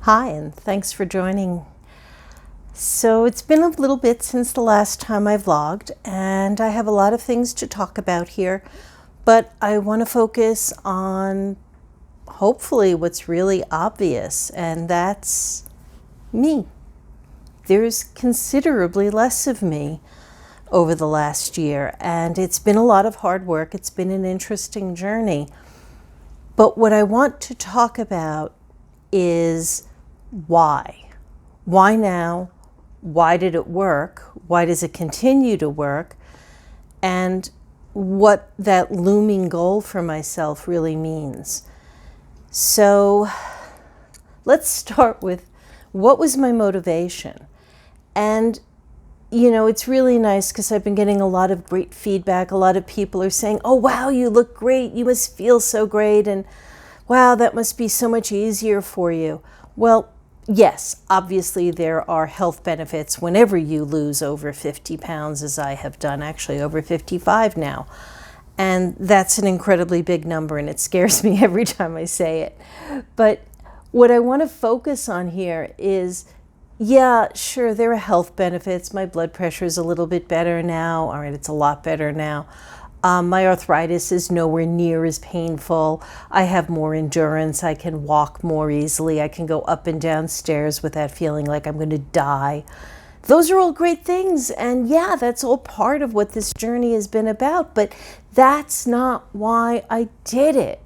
Hi, and thanks for joining. So it's been a little bit since the last time I vlogged, and I have a lot of things to talk about here, but I want to focus on hopefully what's really obvious, and that's me. There's considerably less of me over the last year, and it's been a lot of hard work. It's been an interesting journey. But what I want to talk about is why. Why now? Why did it work? Why does it continue to work? And what that looming goal for myself really means. So let's start with what was my motivation? And it's really nice because I've been getting a lot of great feedback. A lot of people are saying, oh, wow, you look great. You must feel so great. And wow, that must be so much easier for you. Well, yes, obviously there are health benefits whenever you lose over 50 pounds, as I have done, actually over 55 now. And that's an incredibly big number, and it scares me every time I say it. But what I want to focus on here is, yeah, sure, there are health benefits. My blood pressure is a little bit better now. All right, it's a lot better now. My arthritis is nowhere near as painful. I have more endurance. I can walk more easily. I can go up and down stairs without feeling like I'm going to die. Those are all great things. And yeah, that's all part of what this journey has been about. But that's not why I did it.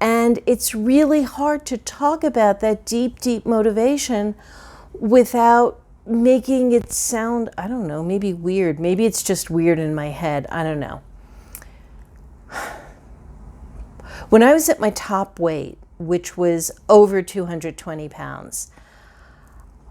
And it's really hard to talk about that deep, deep motivation without making it sound, I don't know, maybe weird. Maybe it's just weird in my head. I don't know. When I was at my top weight, which was over 220 pounds,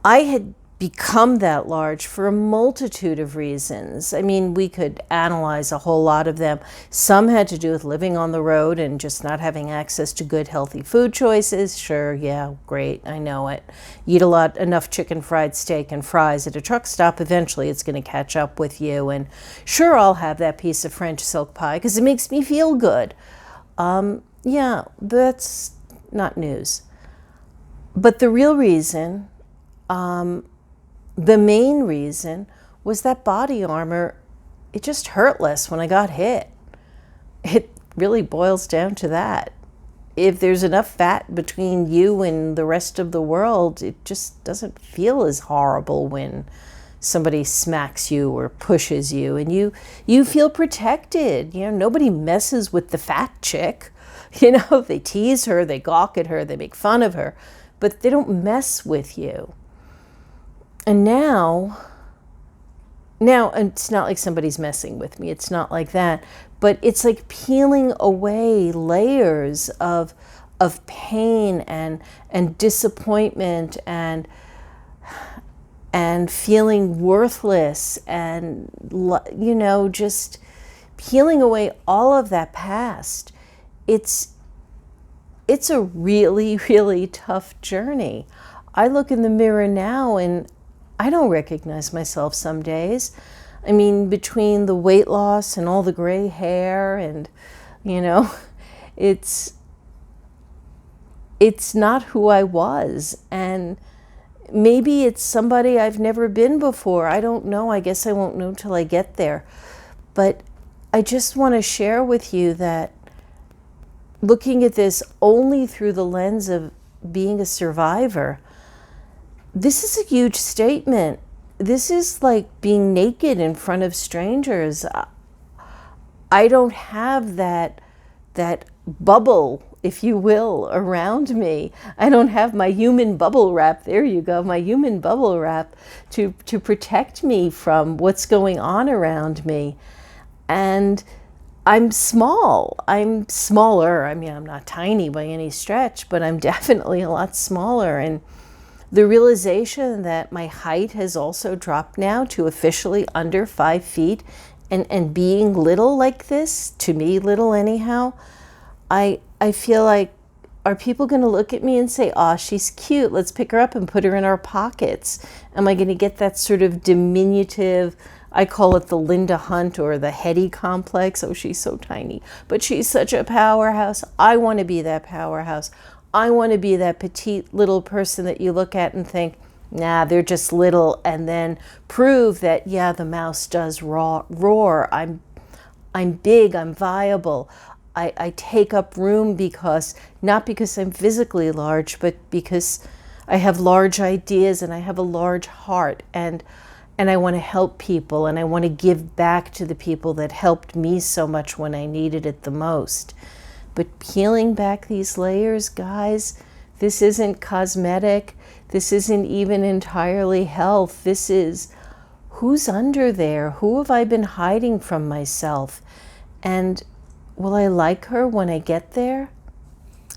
I had become that large for a multitude of reasons. I mean, we could analyze a whole lot of them. Some had to do with living on the road and just not having access to good, healthy food choices. Sure, yeah, great, I know it. You eat enough chicken fried steak and fries at a truck stop, eventually it's going to catch up with you. And sure, I'll have that piece of French silk pie because it makes me feel good. Yeah, that's not news. But the real reason, the main reason, was that body armor, it just hurt less when I got hit. It really boils down to that. If there's enough fat between you and the rest of the world, it just doesn't feel as horrible when somebody smacks you or pushes you, and you feel protected. Nobody messes with the fat chick. They tease her, they gawk at her, they make fun of her, but they don't mess with you. And now it's not like somebody's messing with me. It's not like that. But it's like peeling away layers of pain and disappointment and feeling worthless and, just peeling away all of that past. It's a really, really tough journey. I look in the mirror now and I don't recognize myself some days. I mean, between the weight loss and all the gray hair and, it's not who I was. And maybe it's somebody I've never been before. I don't know. I guess I won't know till I get there. But I just want to share with you that looking at this only through the lens of being a survivor, this is a huge statement. This is like being naked in front of strangers. I don't have that bubble, if you will, around me. I don't have my human bubble wrap. There you go, my human bubble wrap to protect me from what's going on around me. And I'm small. I'm smaller. I mean, I'm not tiny by any stretch, but I'm definitely a lot smaller. And the realization that my height has also dropped now to officially under 5 feet, and being little like this, to me little anyhow, I feel like, are people going to look at me and say, "Aw, she's cute, let's pick her up and put her in our pockets"? Am I going to get that sort of diminutive, I call it the Linda Hunt or the Hetty complex? Oh, she's so tiny, but she's such a powerhouse. I want to be that powerhouse. I want to be that petite little person that you look at and think, nah, they're just little, and then prove that, yeah, the mouse does roar. I'm big, I'm viable. I take up room because, not because I'm physically large, but because I have large ideas and I have a large heart, and I want to help people, and I want to give back to the people that helped me so much when I needed it the most. But peeling back these layers, guys, this isn't cosmetic. This isn't even entirely health. This is, who's under there? Who have I been hiding from myself? And will I like her when I get there?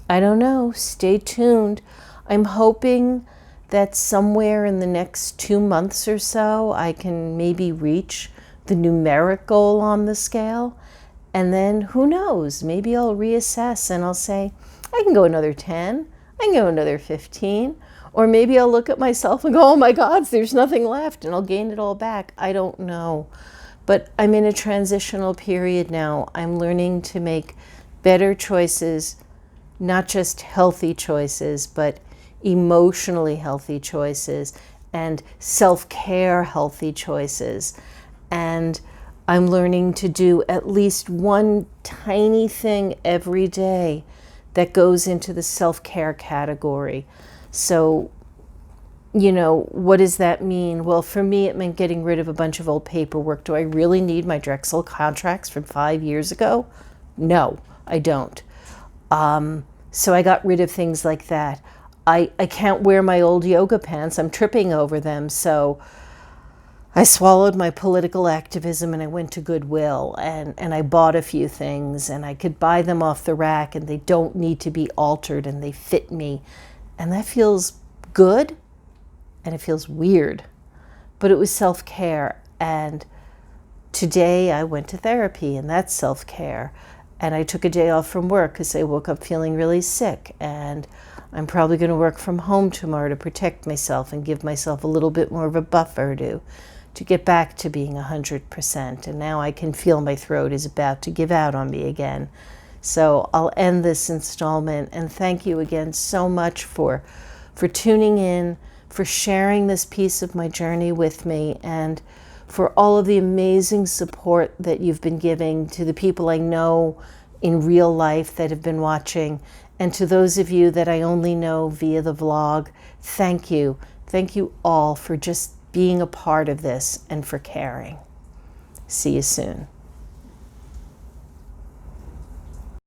I don't know. Stay tuned. I'm hoping that somewhere in the next 2 months or so, I can maybe reach the numeric goal on the scale. And then who knows, maybe I'll reassess and I'll say, I can go another 10, I can go another 15, or maybe I'll look at myself and go, oh my God, there's nothing left, and I'll gain it all back. I don't know. But I'm in a transitional period now. I'm learning to make better choices, not just healthy choices, but emotionally healthy choices and self-care healthy choices. And I'm learning to do at least one tiny thing every day that goes into the self-care category. So, you know, what does that mean? Well, for me, it meant getting rid of a bunch of old paperwork. Do I really need my Drexel contracts from 5 years ago? No, I don't. So I got rid of things like that. I can't wear my old yoga pants. I'm tripping over them. So I swallowed my political activism and I went to Goodwill, and I bought a few things, and I could buy them off the rack, and they don't need to be altered, and they fit me. And that feels good. And it feels weird, but it was self-care. And today I went to therapy, and that's self-care. And I took a day off from work because I woke up feeling really sick, and I'm probably going to work from home tomorrow to protect myself and give myself a little bit more of a buffer to get back to being 100%. And now I can feel my throat is about to give out on me again. So I'll end this installment, and thank you again so much for tuning in, for sharing this piece of my journey with me, and for all of the amazing support that you've been giving to the people I know in real life that have been watching, and to those of you that I only know via the vlog. Thank you. Thank you all for just being a part of this and for caring. See you soon.